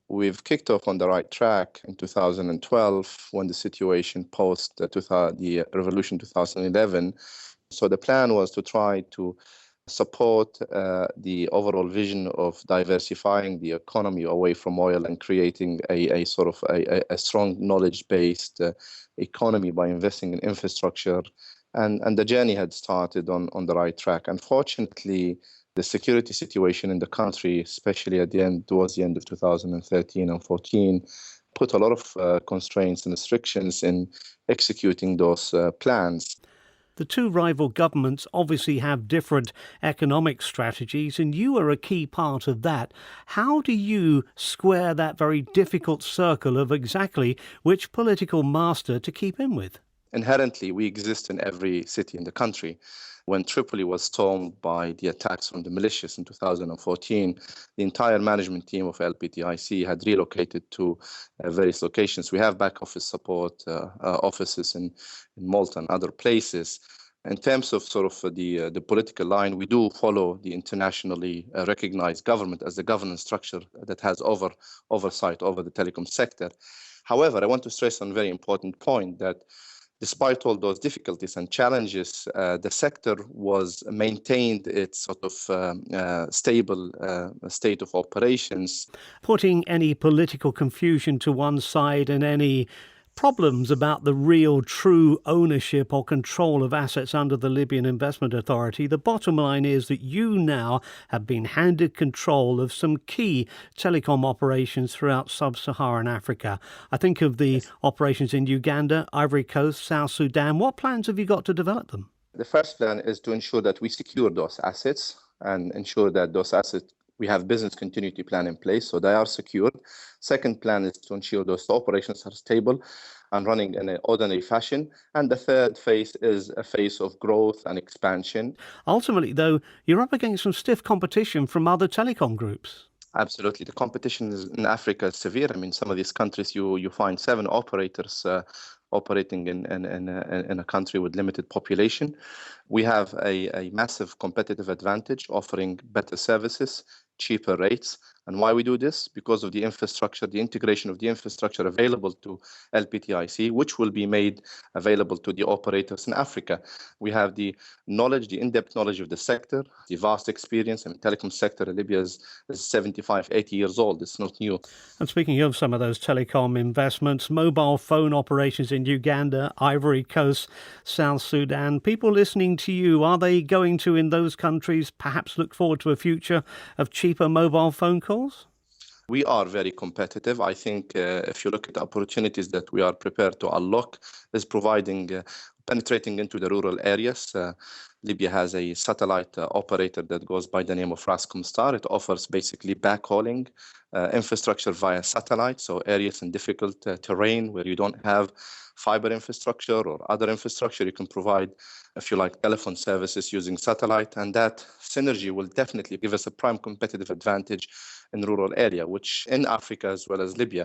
we've kicked off on the right track in 2012 when the situation post the revolution 2011. So the plan was to try to support the overall vision of diversifying the economy away from oil and creating a sort of a strong knowledge-based economy by investing in infrastructure. And the journey had started on the right track. Unfortunately, the security situation in the country, especially towards the end of 2013 and 14, put a lot of constraints and restrictions in executing those plans. The two rival governments obviously have different economic strategies, and you are a key part of that. How do you square that very difficult circle of exactly which political master to keep in with? Inherently, we exist in every city in the country. When Tripoli was stormed by the attacks from the militias in 2014, the entire management team of LPTIC had relocated to various locations. We have back office support offices in Malta and other places. In terms of sort of the political line, we do follow the internationally recognized government as the governance structure that has oversight over the telecom sector. However, I want to stress one very important point that despite all those difficulties and challenges, the sector was maintained its sort of stable state of operations. Putting any political confusion to one side and any problems about the real true ownership or control of assets under the Libyan Investment Authority, the bottom line is that you now have been handed control of some key telecom operations throughout sub-Saharan Africa. I think of the operations in Uganda, Ivory Coast, South Sudan. What plans have you got to develop them? The first plan is to ensure that we secure those assets and ensure that those assets, we have business continuity plan in place, so they are secured. Second plan is to ensure those operations are stable and running in an ordinary fashion. And the third phase is a phase of growth and expansion. Ultimately, though, you're up against some stiff competition from other telecom groups. Absolutely. The competition in Africa is severe. I mean, some of these countries, you find 7 operators operating in a country with limited population. We have a massive competitive advantage, offering better services, cheaper rates. And why we do this? Because of the infrastructure, the integration of the infrastructure available to LPTIC, which will be made available to the operators in Africa. We have the knowledge, the in-depth knowledge of the sector, the vast experience in the telecom sector. Libya is 75, 80 years old. It's not new. And speaking of some of those telecom investments, mobile phone operations in Uganda, Ivory Coast, South Sudan, people listening to you, are they going to, in those countries, perhaps look forward to a future of cheaper mobile phone calls? We are very competitive. I think if you look at the opportunities that we are prepared to unlock, is penetrating into the rural areas. Libya has a satellite operator that goes by the name of Rascomstar. It offers basically backhauling infrastructure via satellite, so areas in difficult terrain where you don't have fiber infrastructure or other infrastructure, you can provide, if you like, telephone services using satellite. And that synergy will definitely give us a prime competitive advantage in rural area, which in Africa as well as Libya